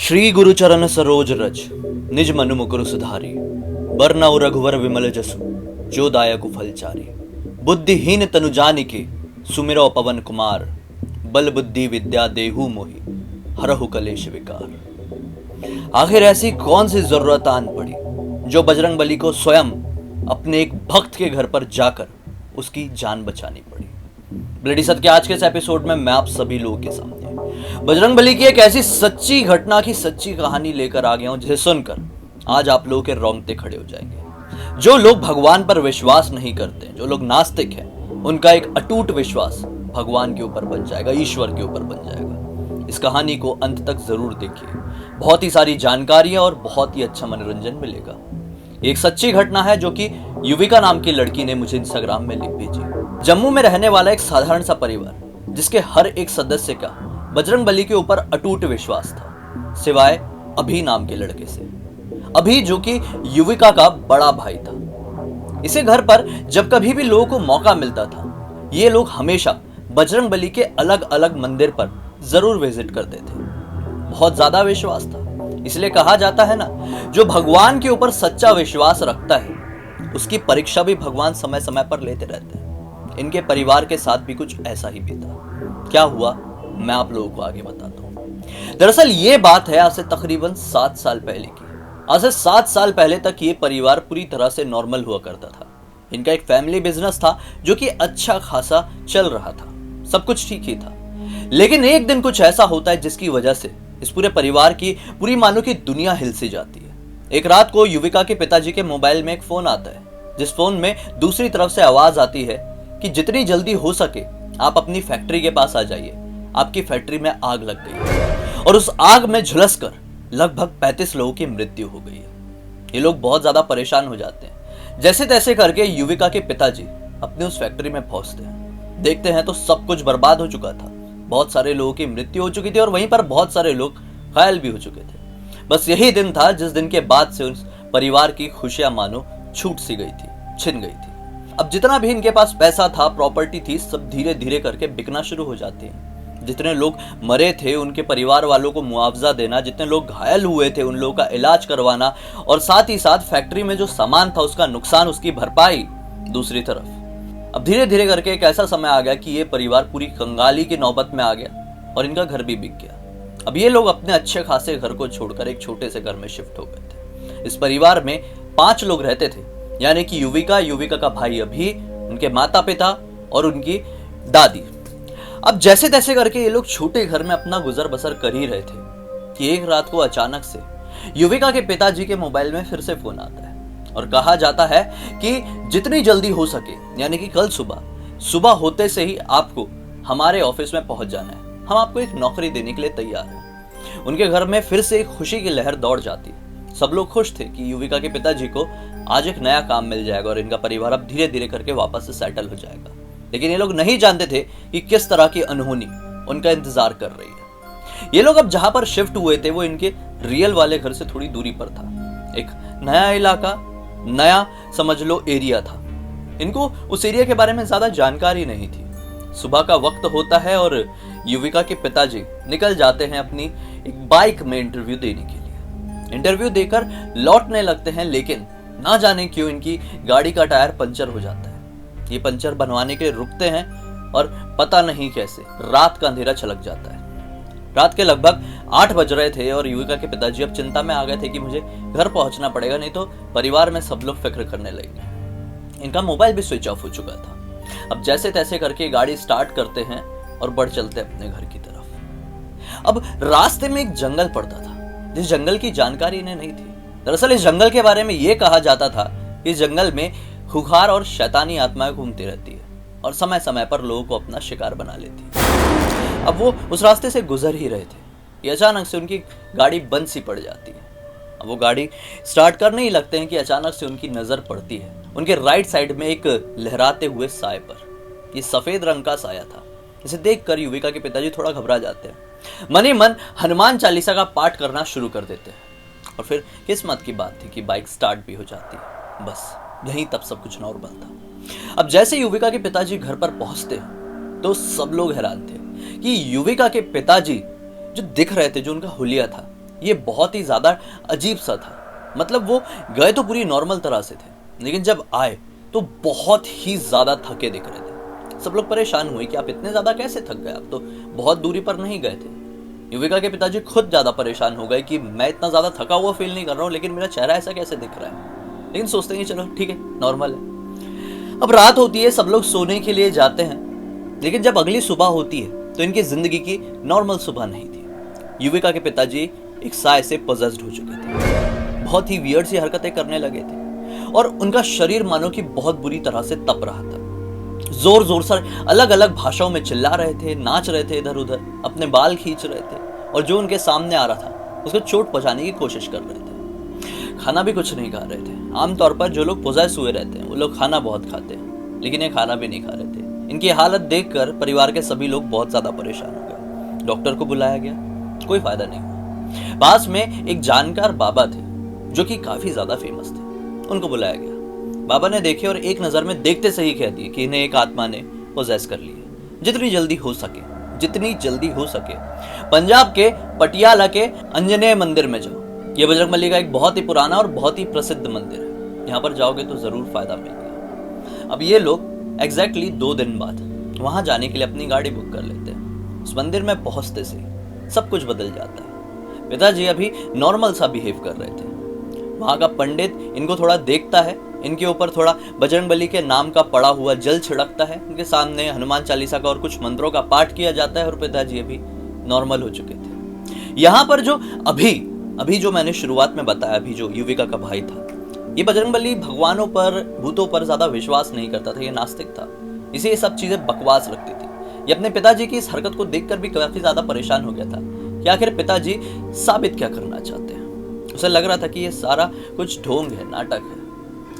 श्री गुरुचरण सरोज रज निज मनु मुकुर सुधारी बरनउ रघुवर विमल जसु जो दायकु फलचारी। बुद्धिहीन तनु जानिके सुमिरो पवन कुमार बल बुद्धि विद्या देहु मोहि हरहु कलेश विकार। आखिर ऐसी कौन सी जरूरत आन पड़ी जो बजरंग बली को स्वयं अपने एक भक्त के घर पर जाकर उसकी जान बचानी पड़ी। ब्लडी सत्य के आज के इस एपिसोड में मैं आप सभी लोगों के सामने बजरंग बली की एक ऐसी सच्ची घटना की सच्ची कहानी लेकर आ गया हूं जिसे सुनकर आज आप लोगों के रोंगटे खड़े हो जाएंगे। जो लोग भगवान पर विश्वास नहीं करते, जो लोग नास्तिक हैं, उनका एक अटूट विश्वास भगवान के ऊपर बन जाएगा, ईश्वर के ऊपर बन जाएगा। इस कहानी को अंत तक जरूर देखिए, बहुत ही सारी जानकारियां और बहुत ही अच्छा मनोरंजन मिलेगा। एक सच्ची घटना है जो कि युविका नाम की लड़की ने मुझे इंस्टाग्राम में लिख भेजी। जम्मू में रहने वाला एक साधारण सा परिवार जिसके हर एक सदस्य का बजरंग बली के ऊपर अटूट विश्वास था, सिवाय अभी नाम के लड़के से। अभी जो कि युविका का बड़ा भाई था। इसे घर पर जब कभी भी लोगों को मौका मिलता था, ये लोग हमेशा बजरंग बली के अलग अलग मंदिर पर जरूर विजिट करते थे। बहुत ज्यादा विश्वास था, इसलिए कहा जाता है ना, जो भगवान के ऊपर सच्चा विश्वास रखता है उसकी परीक्षा भी भगवान समय समय पर लेते रहते हैं। इनके परिवार के साथ भी कुछ ऐसा ही बीता। क्या हुआ मैं आप लोगों को आगे बताता हूं। दरअसल ये बात है आज से तकरीबन 7 साल पहले की। आज से 7 साल पहले तक ये परिवार पूरी तरह से नॉर्मल हुआ करता था। इनका एक फैमिली बिजनेस था जो कि अच्छा खासा चल रहा था, सब कुछ ठीक ही था। लेकिन एक दिन कुछ ऐसा होता है जिसकी वजह से इस पूरे परिवार की पूरी मानो की दुनिया हिल सी जाती है। एक रात को युविका के पिताजी के मोबाइल में एक फोन आता है, जिस फोन में दूसरी तरफ से आवाज आती है कि जितनी जल्दी हो सके आप अपनी फैक्ट्री के पास आ जाइए, आपकी फैक्ट्री में आग लग गई है और उस आग में झुलसकर लगभग 35 लोगों की मृत्यु हो गई है। ये लोग बहुत ज्यादा परेशान हो जाते हैं। जैसे तैसे करके युविका के पिताजी अपने उस फैक्ट्री में पहुंचते हैं। देखते हैं तो सब कुछ बर्बाद हो चुका था। बहुत सारे लोगों की मृत्यु हो चुकी थी और वहीं पर बहुत सारे लोग घायल भी हो चुके थे। बस यही दिन था जिस दिन के बाद से उस परिवार की खुशियां मानो छूट सी गई थी, छिन गई थी। अब जितना भी इनके पास पैसा था, प्रॉपर्टी थी, सब धीरे धीरे करके बिकना शुरू हो जाती है। जितने लोग मरे थे उनके परिवार वालों को मुआवजा देना, जितने लोग घायल हुए थे उन लोगों का इलाज करवाना और साथ ही साथ फैक्ट्री में जो सामान था उसका नुकसान, उसकी भरपाई। दूसरी तरफ अब धीरे धीरे करके एक ऐसा समय आ गया कि ये परिवार पूरी कंगाली की नौबत में आ गया और इनका घर भी बिक गया। अब ये लोग अपने अच्छे खासे घर को छोड़कर एक छोटे से घर में शिफ्ट हो गए थे। इस परिवार में 5 लोग रहते थे, यानी कि युविका, युविका का भाई अभी, उनके माता पिता और उनकी दादी। अब जैसे तैसे करके ये लोग छोटे घर में अपना गुजर बसर कर ही रहे थे कि एक रात को अचानक से युविका के पिताजी के मोबाइल में फिर से फोन आता है और कहा जाता है कि जितनी जल्दी हो सके, यानी कि कल सुबह होते से ही आपको हमारे ऑफिस में पहुंच जाना है, हम आपको एक नौकरी देने के लिए तैयार हैं। उनके घर में फिर से एक खुशी की लहर दौड़ जाती है। सब लोग खुश थे कि युविका के पिताजी को आज एक नया काम मिल जाएगा और इनका परिवार अब धीरे धीरे करके वापस से सेटल हो जाएगा। लेकिन ये लोग नहीं जानते थे कि किस तरह की अनहोनी उनका इंतजार कर रही है। ये लोग अब जहां पर शिफ्ट हुए थे वो इनके रियल वाले घर से थोड़ी दूरी पर था। एक नया इलाका, नया समझ लो एरिया था। इनको उस एरिया के बारे में ज्यादा जानकारी नहीं थी। सुबह का वक्त होता है और युविका के पिताजी निकल जाते हैं अपनी एक बाइक में इंटरव्यू देने के लिए। इंटरव्यू देकर लौटने लगते हैं, लेकिन ना जाने क्यों इनकी गाड़ी का टायर पंचर हो जाता है। ये पंचर बनवाने के लिए रुकते हैं और पता नहीं कैसे रात का अंधेरा छलक जाता है। रात के लगभग 8 बज रहे थे और युविका के पिताजी अब चिंता में आ गए थे कि मुझे घर पहुंचना पड़ेगा, नहीं तो परिवार में सब लोग फिक्र करने लगेंगे। इनका मोबाइल भी स्विच ऑफ हो चुका था। अब जैसे तैसे करके गाड़ी स्टार्ट करते हैं और बढ़ चलते अपने घर की तरफ। अब रास्ते में एक जंगल पड़ता था, जिस जंगल की जानकारी इन्हें नहीं थी। दरअसल इस जंगल के बारे में यह कहा जाता था कि इस जंगल में खुखार और शैतानी आत्माएं घूमती रहती है और समय समय पर लोगों को अपना शिकार बना लेती है। अब वो उस रास्ते से गुजर ही रहे थे कि अचानक से उनकी गाड़ी बंद सी पड़ जाती है। अब वो गाड़ी स्टार्ट करने ही लगते हैं कि अचानक से उनकी नजर पड़ती है उनके राइट साइड में एक लहराते हुए साए पर। ये सफेद रंग का साया था। इसे देखकर युविका के पिताजी थोड़ा घबरा जाते हैं। मन ही मन हनुमान चालीसा का पाठ करना शुरू कर देते हैं और फिर किस्मत की बात थी कि बाइक स्टार्ट भी हो जाती है। बस यहीं तब सब कुछ नॉर्मल था। अब जैसे युविका के पिताजी घर पर पहुंचते तो सब लोग हैरान थे कि युविका के पिताजी जो दिख रहे थे, जो उनका हुलिया था, ये बहुत ही ज़्यादा अजीब सा था। मतलब वो गए तो पूरी नॉर्मल तरह से थे, लेकिन जब आए तो बहुत ही ज़्यादा थके दिख रहे थे। सब लोग परेशान हुए कि आप इतने ज़्यादा कैसे थक गए, आप तो बहुत दूरी पर नहीं गए थे। युविका के पिताजी खुद ज़्यादा परेशान हो गए कि मैं इतना ज़्यादा थका हुआ फील नहीं कर रहा हूँ, लेकिन मेरा चेहरा ऐसा कैसे दिख रहा है। लेकिन सोचते हैं चलो ठीक है, नॉर्मल है। अब रात होती है, सब लोग सोने के लिए जाते हैं, लेकिन जब अगली सुबह होती है तो इनकी जिंदगी की नॉर्मल सुबह नहीं थी। युविका के पिताजी एक साय से पोजेस्ड हो चुके थे, बहुत ही वियर्ड सी हरकतें करने लगे थे और उनका शरीर मानो कि बहुत बुरी तरह से तप रहा था। जोर जोर से अलग अलग भाषाओं में चिल्ला रहे थे, नाच रहे थे इधर उधर, अपने बाल खींच रहे थे और जो उनके सामने आ रहा था उसको चोट पहुंचाने की कोशिश कर रहे थे। खाना भी कुछ नहीं खा रहे थे। आमतौर पर जो लोग पोजेस हुए रहते हैं वो लोग खाना बहुत खाते हैं, लेकिन ये खाना भी नहीं खा रहे थे। इनकी हालत देखकर परिवार के सभी लोग बहुत ज्यादा परेशान हो गए। डॉक्टर को बुलाया गया, कोई फायदा नहीं हुआ। पास में एक जानकार बाबा थे जो कि काफी ज्यादा फेमस थे, उनको बुलाया गया। बाबा ने देखे और एक नजर में देखते सही कह दिए कि इन्हें एक आत्मा ने पोजेस कर लिया। जितनी जल्दी हो सके, जितनी जल्दी हो सके पंजाब के पटियाला के अंजनेय मंदिर में जाओ। ये बजरंगबली का एक बहुत ही पुराना और बहुत ही प्रसिद्ध मंदिर है, यहाँ पर जाओगे तो जरूर फायदा मिलेगा। अब ये लोग एग्जैक्टली 2 दिन बाद वहां जाने के लिए अपनी गाड़ी बुक कर लेते हैं। उस मंदिर में पहुंचते से सब कुछ बदल जाता है। पिताजी अभी नॉर्मल सा बिहेव कर रहे थे। वहां का पंडित इनको थोड़ा देखता है, इनके ऊपर थोड़ा बजरंगबली के नाम का पड़ा हुआ जल छिड़कता है, इनके सामने हनुमान चालीसा का और कुछ मंत्रों का पाठ किया जाता है और पिताजी अभी नॉर्मल हो चुके थे। यहाँ पर जो अभी जो मैंने शुरुआत में बताया, अभी जो युविका का भाई था, ये बजरंगबली भगवानों पर, भूतों पर ज्यादा विश्वास नहीं करता था, ये नास्तिक था, इसे ये सब चीजें बकवास लगती थी। ये अपने पिताजी की इस हरकत को देखकर भी काफी ज्यादा परेशान हो गया था कि आखिर पिताजी साबित क्या करना चाहते हैं। उसे लग रहा था कि ये सारा कुछ ढोंग है, नाटक है।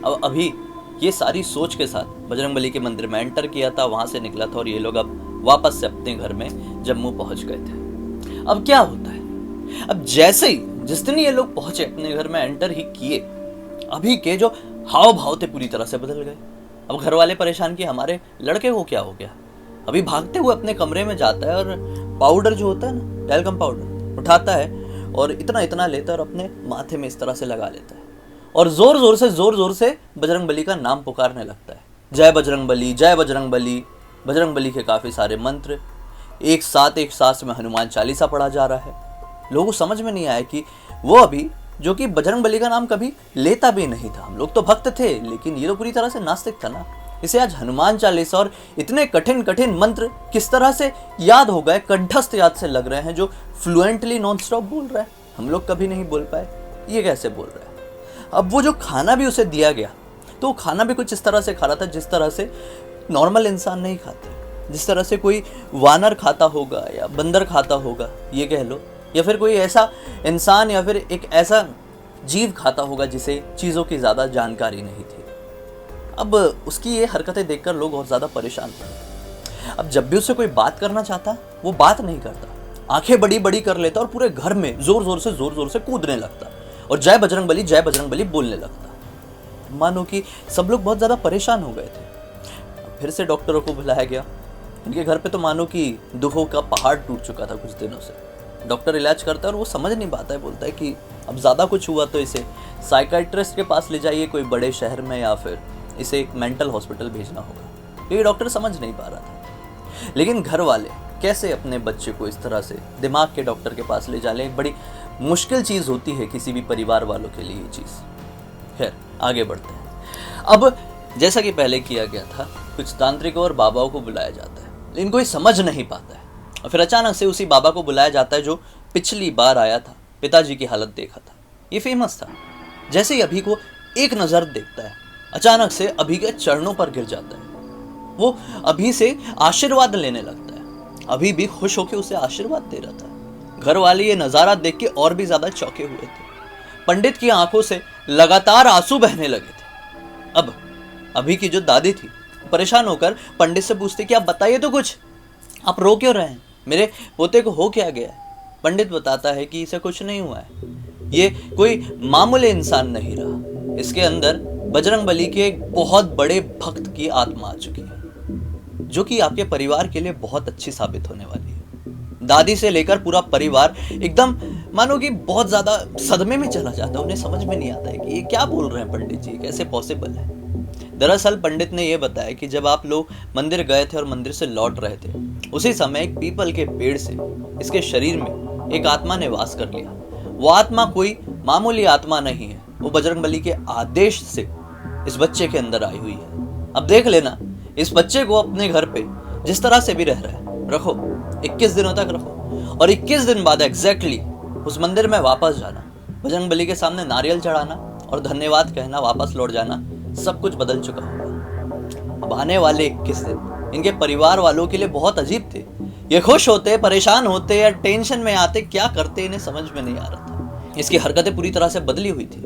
अब अभी ये सारी सोच के साथ बजरंगबली के मंदिर में एंटर किया था, वहां से निकला था और ये लोग अब वापस से अपने घर में जम्मू पहुंच गए थे। अब क्या होता है, अब जैसे ही जिस दिन ये लोग पहुंचे, अपने घर में एंटर ही किए, अभी के जो हाव भाव थे पूरी तरह से बदल गए। अब घर वाले परेशान कि हमारे लड़के को क्या हो गया। अभी भागते हुए अपने कमरे में जाता है और पाउडर जो होता है ना, टैल्कम पाउडर उठाता है और इतना लेता है और अपने माथे में इस तरह से लगा लेता है और जोर जोर से बजरंगबली का नाम पुकारने लगता है। जय बजरंगबली, जय बजरंगबली। बजरंगबली के काफी सारे मंत्र एक साथ में हनुमान चालीसा पढ़ा जा रहा है। लोगों को समझ में नहीं आया कि वो अभी जो कि बजरंगबली का नाम कभी लेता भी नहीं था। हम लोग तो भक्त थे, लेकिन ये तो पूरी तरह से नास्तिक था ना। इसे आज हनुमान चालीसा और इतने कठिन मंत्र किस तरह से याद हो गए, कंठस्थ याद से लग रहे हैं, जो फ्लुएंटली नॉन स्टॉप बोल रहा है। हम लोग कभी नहीं बोल पाए, ये कैसे बोल रहा है। अब वो जो खाना भी उसे दिया गया, तो वो खाना भी कुछ इस तरह से खा रहा था जिस तरह से नॉर्मल इंसान नहीं खाते, जिस तरह से कोई वानर खाता होगा या बंदर खाता होगा ये कह लो, या फिर कोई ऐसा इंसान या फिर एक ऐसा जीव खाता होगा जिसे चीज़ों की ज़्यादा जानकारी नहीं थी। अब उसकी ये हरकतें देखकर लोग और ज़्यादा परेशान थे। अब जब भी उससे कोई बात करना चाहता, वो बात नहीं करता, आंखें बड़ी कर लेता और पूरे घर में जोर जोर से कूदने लगता और जय बजरंगबली बोलने लगता। मानो कि सब लोग बहुत ज़्यादा परेशान हो गए थे। फिर से डॉक्टरों को बुलाया गया। इनके घर पे तो मानो कि दुखों का पहाड़ टूट चुका था कुछ दिनों से। डॉक्टर इलाज करता है और वो समझ नहीं पाता है, बोलता है कि अब ज़्यादा कुछ हुआ तो इसे साइकाइट्रिस्ट के पास ले जाइए कोई बड़े शहर में, या फिर इसे एक मेंटल हॉस्पिटल भेजना होगा। ये डॉक्टर समझ नहीं पा रहा था। लेकिन घर वाले कैसे अपने बच्चे को इस तरह से दिमाग के डॉक्टर के पास ले जा ले, एक बड़ी मुश्किल चीज़ होती है किसी भी परिवार वालों के लिए ये चीज़। खैर आगे बढ़ते हैं। अब जैसा कि पहले किया गया था, कुछ तांत्रिकों और बाबाओं को बुलाया जाता है, लेकिन कोई समझ नहीं पाता है। और फिर अचानक से उसी बाबा को बुलाया जाता है जो पिछली बार आया था, पिताजी की हालत देखा था, ये फेमस था। जैसे ही अभी को एक नज़र देखता है, अचानक से अभी के चरणों पर गिर जाता है। वो अभी से आशीर्वाद लेने लगता है। अभी भी खुश होकर उसे आशीर्वाद दे रहा था। घर वाले ये नज़ारा देख के और भी ज़्यादा चौंके हुए थे। पंडित की आंखों से लगातार आंसू बहने लगे थे। अब अभी की जो दादी थी परेशान होकर पंडित से पूछते कि आप बताइए तो कुछ, आप रो क्यों रहे हैं, मेरे पोते को हो क्या गया है। पंडित बताता है कि इसे कुछ नहीं हुआ है, ये कोई मामूली इंसान नहीं रहा, इसके अंदर बजरंगबली के एक बहुत बड़े भक्त की आत्मा आ चुकी है, जो कि आपके परिवार के लिए बहुत अच्छी साबित होने वाली है। दादी से लेकर पूरा परिवार एकदम मानो कि बहुत ज़्यादा सदमे में चला जाता है। उन्हें समझ में नहीं आता है कि ये क्या बोल रहे हैं पंडित जी, कैसे पॉसिबल है। दरअसल पंडित ने यह बताया कि जब आप लोग मंदिर गए थे और मंदिर से लौट रहे थे, उसी समय एक पीपल के पेड़ से इसके शरीर में एक आत्मा ने वास कर लिया। वो आत्मा कोई मामूली आत्मा नहीं है, वो बजरंगबली के आदेश से इस बच्चे के अंदर आई हुई है। अब देख लेना, इस बच्चे को अपने घर पे जिस तरह से भी रह रहा है रखो, 21 दिनों तक रखो, और 21 दिन बाद एग्जैक्टली उस मंदिर में वापस जाना, बजरंगबली के सामने नारियल चढ़ाना और धन्यवाद कहना, वापस लौट जाना, सब कुछ बदल चुका होगा। अब आने वाले 21 दिन इनके परिवार वालों के लिए बहुत अजीब थे। ये खुश होते, परेशान होते या टेंशन में आते, क्या करते इन्हें समझ में नहीं आ रहा था। इसकी हरकतें पूरी तरह से बदली हुई थी।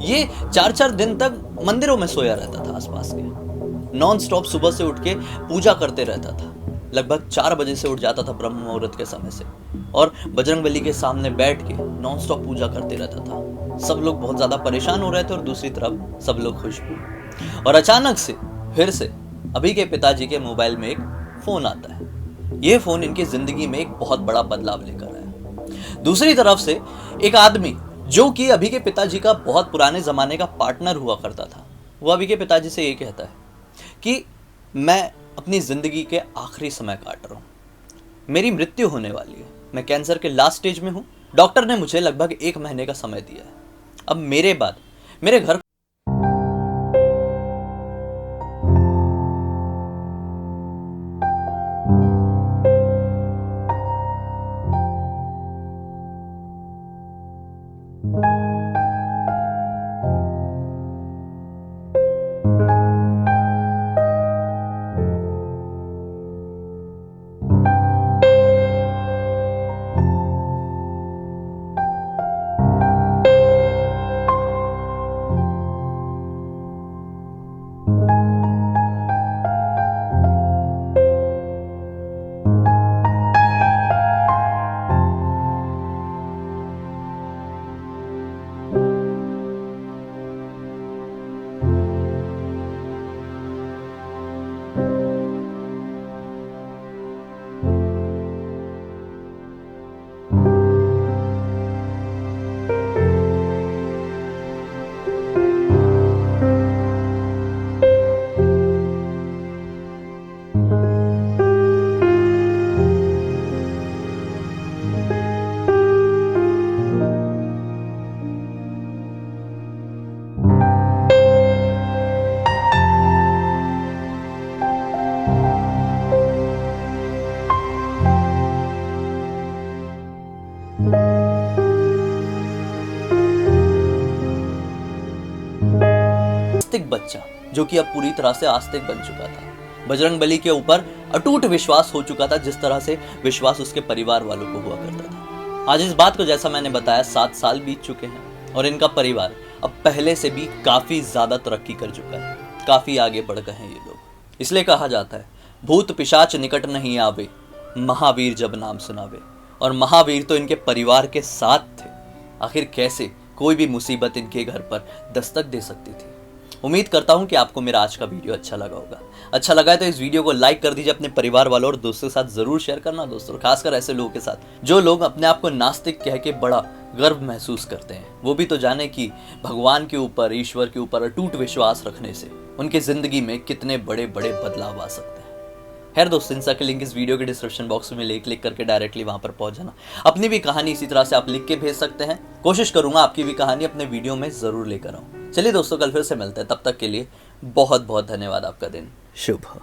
ये 4-4 दिन तक मंदिरों में सोया रहता था आसपास के, नॉन स्टॉप सुबह से उठ के पूजा करते रहता था। लगभग 4 बजे से उठ जाता था ब्रह्म मुहूर्त के समय से, और बजरंगबली के सामने बैठ के नॉन स्टॉप पूजा करते रहता था। सब लोग बहुत ज्यादा परेशान हो रहे थे और दूसरी तरफ सब लोग खुश भी। और अचानक से फिर से अभी के पिताजी के मोबाइल में एक फोन आता है। यह फोन इनकी जिंदगी में एक बहुत बड़ा बदलाव लेकर आया। दूसरी तरफ से एक आदमी जो कि अभी के पिताजी का बहुत पुराने जमाने का पार्टनर हुआ करता था, वो अभी के पिताजी से ये कहता है कि मैं अपनी जिंदगी के आखिरी समय काट रहा हूँ, मेरी मृत्यु होने वाली है, मैं कैंसर के लास्ट स्टेज में हूँ, डॉक्टर ने मुझे लगभग 1 महीने का समय दिया है, अब मेरे बाद मेरे घर आस्तिक बच्चा, जो कि अब पूरी तरह से आस्तिक बन चुका था, बजरंगबली के ऊपर अटूट विश्वास हो चुका था, जिस तरह से विश्वास उसके परिवार वालों को हुआ करता था। आज इस बात को, जैसा मैंने बताया, 7 साल बीत चुके हैं और इनका परिवार अब पहले से भी काफी ज्यादा तरक्की कर चुका है, काफी आगे बढ़ गए हैं ये लोग। इसलिए कहा जाता है, भूत पिशाच निकट नहीं आवे, महावीर जब नाम सुनावे। और महावीर तो इनके परिवार के साथ थे। आखिर कैसे कोई भी मुसीबत इनके घर पर दस्तक दे सकती थी। उम्मीद करता हूं कि आपको मेरा आज का वीडियो अच्छा लगा होगा। अच्छा लगा है तो इस वीडियो को लाइक कर दीजिए, अपने परिवार वालों और दोस्तों के साथ जरूर शेयर करना दोस्तों, खासकर ऐसे लोगों के साथ जो लोग अपने आप को नास्तिक कह के बड़ा गर्व महसूस करते हैं। वो भी तो जाने कि भगवान के ऊपर, ईश्वर के ऊपर अटूट विश्वास रखने से उनकी जिंदगी में कितने बड़े बड़े बदलाव आ सकते हैं। खैर दोस्तों, इंस्टा के लिंक इस वीडियो के डिस्क्रिप्शन बॉक्स में क्लिक करके डायरेक्टली वहां पर पहुंच जाना। अपनी भी कहानी इसी तरह से आप लिख के भेज सकते हैं। कोशिश करूंगा आपकी भी कहानी अपने वीडियो में जरूर लेकर आऊं। चलिए दोस्तों, कल फिर से मिलते हैं, तब तक के लिए बहुत बहुत धन्यवाद। आपका दिन शुभ हो।